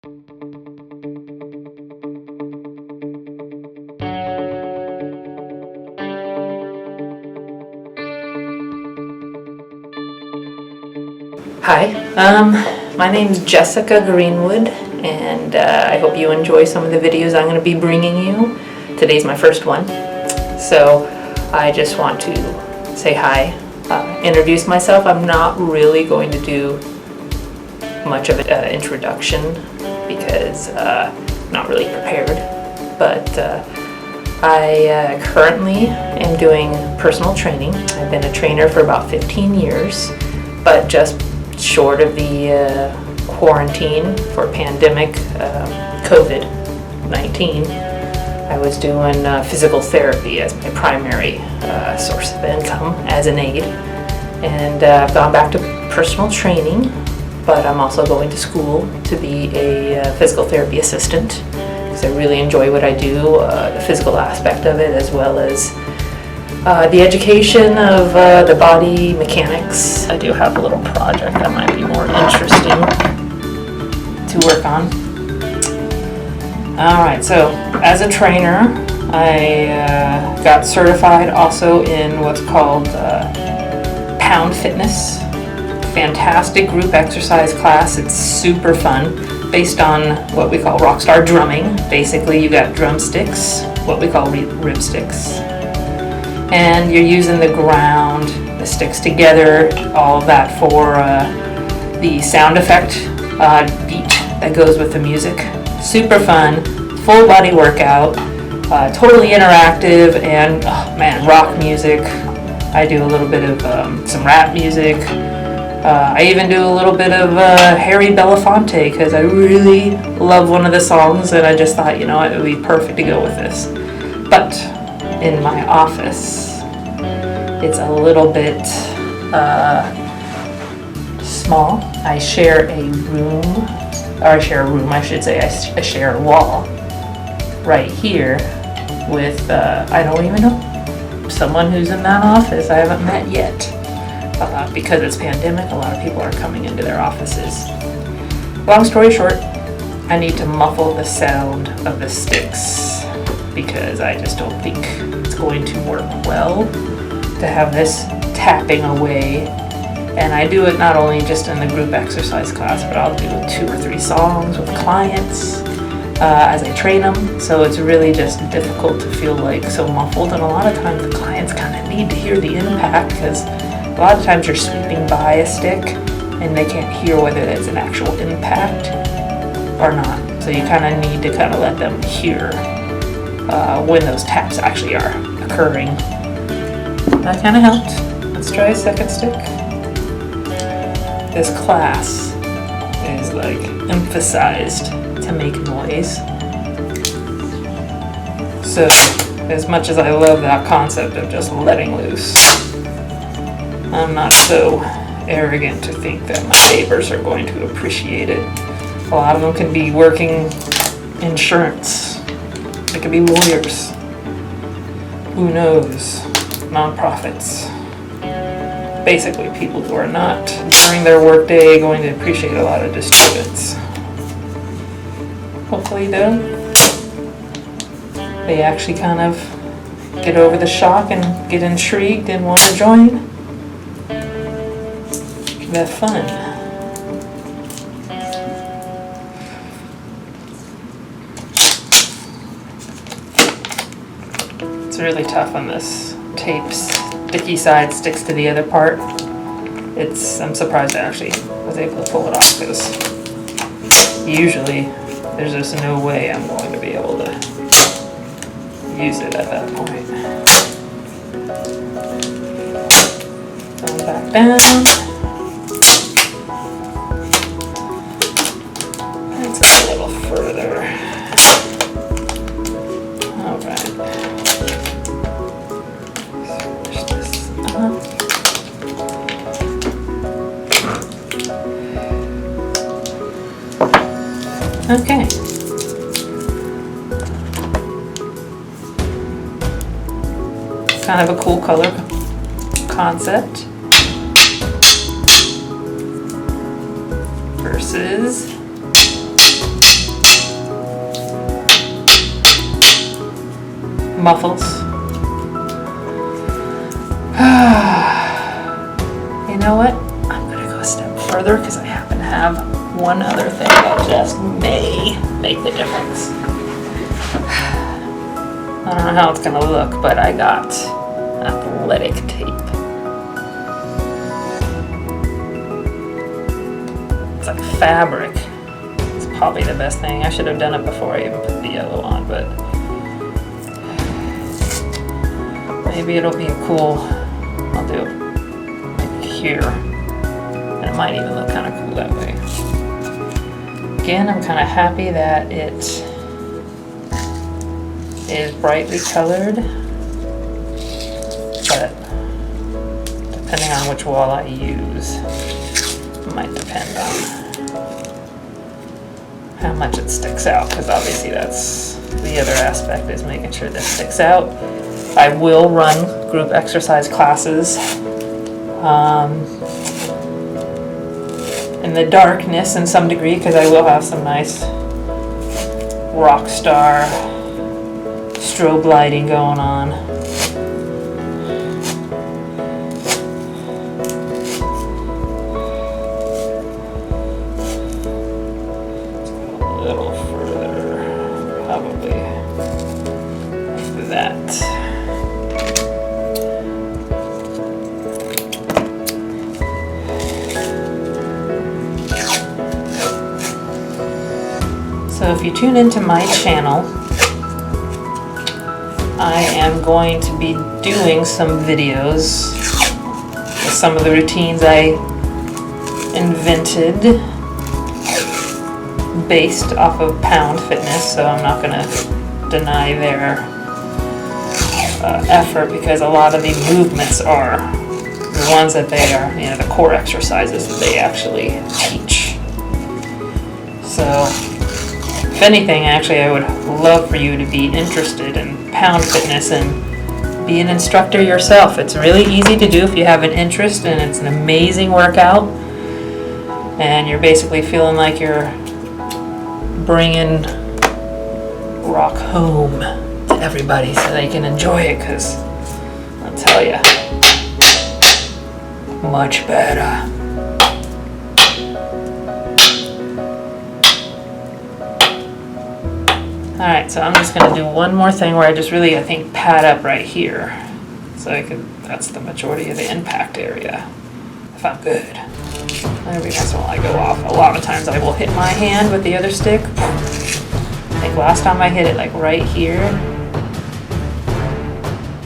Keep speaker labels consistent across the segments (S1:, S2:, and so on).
S1: Hi, my name's Jessica Greenwood, and I hope you enjoy some of the videos I'm going to be bringing you. Today's my first one, so I just want to say hi, introduce myself. I'm not really going to do much of an introduction because I'm not really prepared, but I currently am doing personal training. I've been a trainer for about 15 years, but just short of the quarantine for pandemic COVID-19, I was doing physical therapy as my primary source of income as an aide. And I've gone back to personal training, but I'm also going to school to be a physical therapy assistant because I really enjoy what I do, the physical aspect of it, as well as the education of the body mechanics. I do have a little project that might be more interesting to work on. Alright, so as a trainer, I got certified also in what's called Pound Fitness. Fantastic group exercise class. It's super fun, based on what we call rockstar drumming. Basically, you got drumsticks, what we call rib sticks, and you're using the ground, the sticks together, all of that for the sound effect beat that goes with the music. Super fun, full body workout, totally interactive, and oh man, rock music. I do a little bit of some rap music. I even do a little bit of Harry Belafonte because I really love one of the songs, and I just thought, you know, it would be perfect to go with this. But in my office, it's a little bit small. I share a wall right here with, I don't even know, someone who's in that office I haven't met yet. Because it's pandemic, a lot of people are coming into their offices. Long story short, I need to muffle the sound of the sticks because I just don't think it's going to work well to have this tapping away. And I do it not only just in the group exercise class, but I'll do 2 or 3 songs with clients as I train them. So it's really just difficult to feel like so muffled, and a lot of times the clients kind of need to hear the impact because a lot of times you're sweeping by a stick and they can't hear whether it's an actual impact or not. So you kind of need to kind of let them hear when those taps actually are occurring. That kind of helped. Let's try a second stick. This class is like emphasized to make noise. So as much as I love that concept of just letting loose, I'm not so arrogant to think that my neighbors are going to appreciate it. A lot of them can be working insurance. They could be lawyers. Who knows? Nonprofits. Basically people who are not, during their workday, going to appreciate a lot of disturbance. Hopefully though, they actually kind of get over the shock and get intrigued and want to join. Have fun. It's really tough on this tape. Sticky side sticks to the other part. I'm surprised I actually was able to pull it off because usually there's just no way I'm going to be able to use it at that point. Going back down. Further. All right. Finish this up. Okay. Kind of a cool color concept versus Muffles. You know what? I'm gonna go a step further because I happen to have one other thing that just may make the difference. I don't know how it's gonna look, but I got athletic tape. It's like fabric. It's probably the best thing. I should have done it before I even put the yellow on, but maybe it'll be cool. I'll do it maybe here, and it might even look kind of cool that way. Again, I'm kind of happy that it is brightly colored, but depending on which wall I use, it might depend on how much it sticks out, because obviously that's the other aspect, is making sure this sticks out. I will run group exercise classes in the darkness in some degree, because I will have some nice rock star strobe lighting going on. A little further, probably like that. So if you tune into my channel, I am going to be doing some videos with some of the routines I invented based off of Pound Fitness, so I'm not going to deny their effort, because a lot of the movements are the ones that they are, you know, the core exercises that they actually teach. So if anything, actually, I would love for you to be interested in Pound Fitness and be an instructor yourself. It's really easy to do if you have an interest, and it's an amazing workout. And you're basically feeling like you're bringing rock home to everybody so they can enjoy it, because I'll tell you, much better. Alright, so I'm just going to do one more thing where I just really, I think, pad up right here. So that's the majority of the impact area, if I'm good. Every once in a while I go off. A lot of times I will hit my hand with the other stick. Like last time I hit it like right here.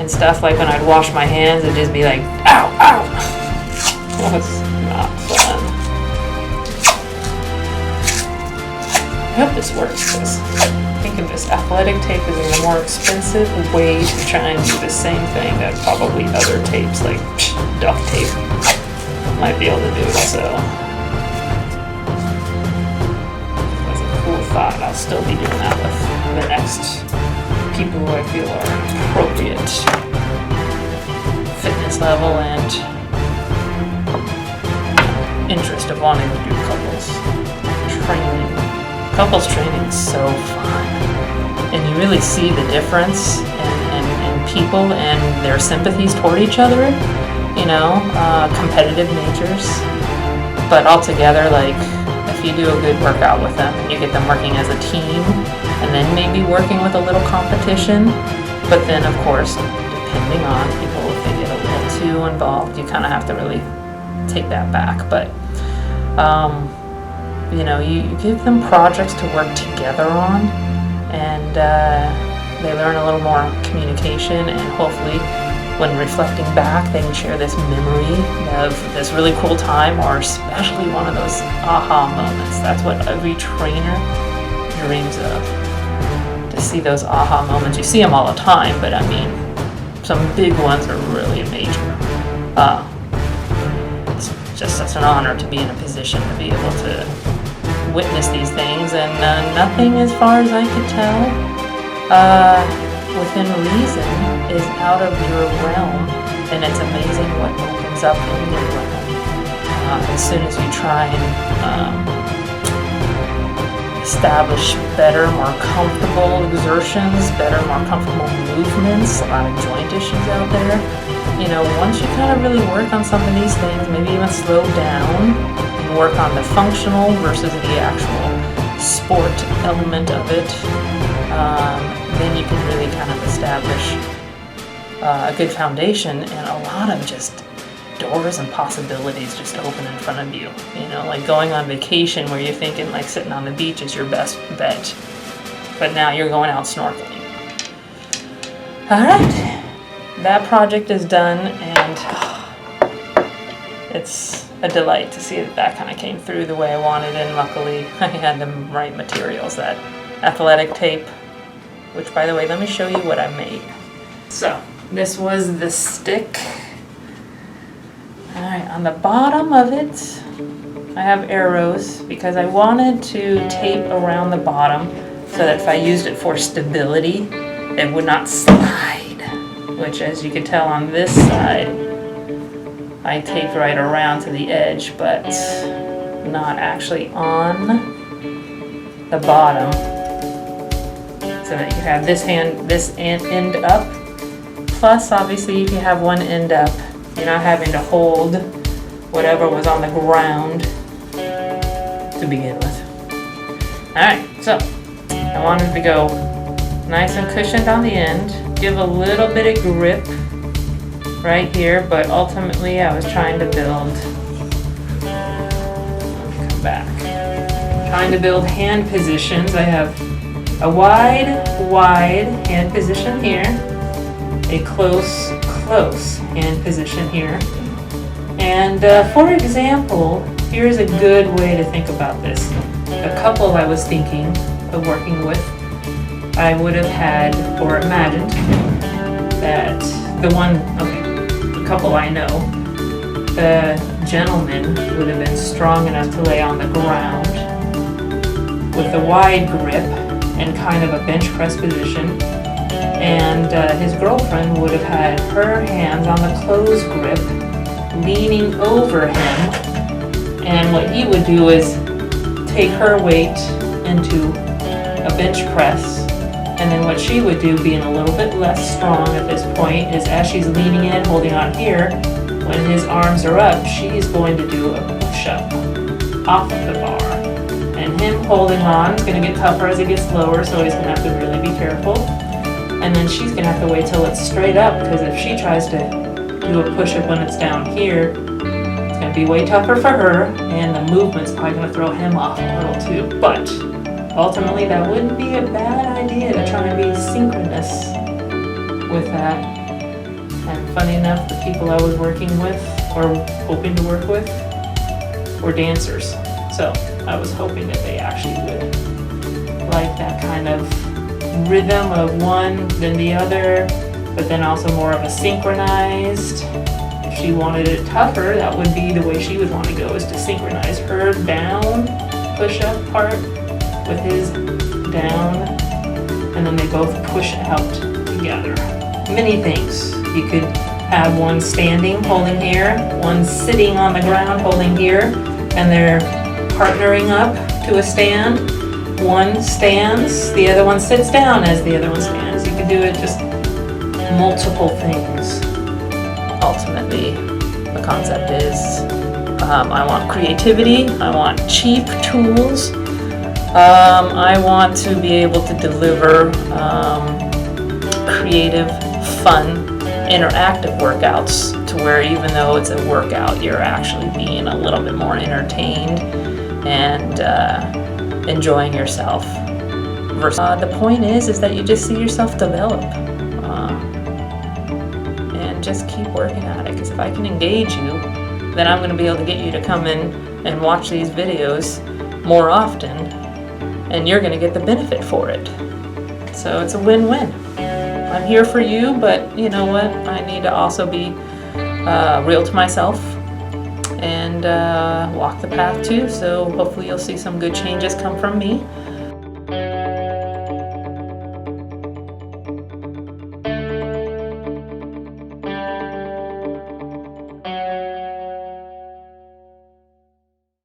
S1: And stuff, like when I'd wash my hands, it'd just be like, ow, ow! That's not fun. I hope this works, because think of this athletic tape as a more expensive way to try and do the same thing that probably other tapes like duct tape might be able to do. So that's a cool thought. I'll still be doing that with the next people who I feel are appropriate fitness level and interest of wanting to do couples training. Couples training is so fun, and you really see the difference in people and their sympathies toward each other, you know, competitive natures, but altogether, like, if you do a good workout with them and you get them working as a team, and then maybe working with a little competition, but then of course, depending on people, if they get a little too involved, you kind of have to really take that back. But you know, you give them projects to work together on, and they learn a little more communication, and hopefully when reflecting back they can share this memory of this really cool time, or especially one of those aha moments. That's what every trainer dreams of, to see those aha moments. You see them all the time, but I mean, some big ones are really major. It's just such an honor to be in a position to be able to witness these things, and nothing, as far as I could tell, within reason, is out of your realm, and it's amazing what opens up in your realm as soon as you try and establish better, more comfortable exertions, better, more comfortable movements. A lot of joint issues out there. You know, once you kind of really work on some of these things, maybe even slow down and work on the functional versus the actual sport element of it, then you can really kind of establish a good foundation and a lot of just doors and possibilities just open in front of you. You know, like going on vacation where you're thinking like sitting on the beach is your best bet, but now you're going out snorkeling. All right, that project is done, and it's a delight to see that that kind of came through the way I wanted, and luckily I had the right materials, that athletic tape, which, by the way, let me show you what I made. So this was the stick. Alright, on the bottom of it, I have arrows because I wanted to tape around the bottom so that if I used it for stability, it would not slide. Which, as you can tell on this side, I taped right around to the edge, but not actually on the bottom. So that you have this end up. Plus, obviously, if you have one end up, you're not having to hold whatever was on the ground to begin with. Alright, so I wanted to go nice and cushioned on the end, give a little bit of grip right here, but ultimately I was trying to build, come back, trying to build hand positions. I have a wide hand position here, a close hand position here. And for example, here's a good way to think about this. A couple I was thinking of working with, I would have had, or imagined, that the one, okay, the couple I know, the gentleman would have been strong enough to lay on the ground with a wide grip and kind of a bench press position. And his girlfriend would have had her hands on the closed grip, leaning over him, and what he would do is take her weight into a bench press, and then what she would do, being a little bit less strong at this point, is as she's leaning in, holding on here, when his arms are up, she's going to do a push-up off the bar. And him holding on is going to get tougher as it gets lower, so he's going to have to really be careful. And then she's going to have to wait till it's straight up, because if she tries to do a push-up when it's down here, it's going to be way tougher for her, and the movement's probably going to throw him off a little too. But ultimately, that wouldn't be a bad idea to try and be synchronous with that. And funny enough, the people I was working with, or hoping to work with, were dancers. So I was hoping that they actually would like that kind of rhythm of one, then the other, but then also more of a synchronized. If she wanted it tougher, that would be the way she would want to go, is to synchronize her down push-up part with his down, and then they both push out together. Many things. You could have one standing, holding here, one sitting on the ground, holding here, and they're partnering up to a stand. One stands, the other one sits down as the other one stands. You could do it just multiple things. Ultimately, the concept is I want creativity, I want cheap tools, I want to be able to deliver creative, fun, interactive workouts to where even though it's a workout, you're actually being a little bit more entertained and enjoying yourself. The point is that you just see yourself develop and just keep working at it, because if I can engage you, then I'm going to be able to get you to come in and watch these videos more often, and you're going to get the benefit for it. So it's a win-win. I'm here for you, but you know what? I need to also be real to myself and walk the path too, so hopefully you'll see some good changes come from me.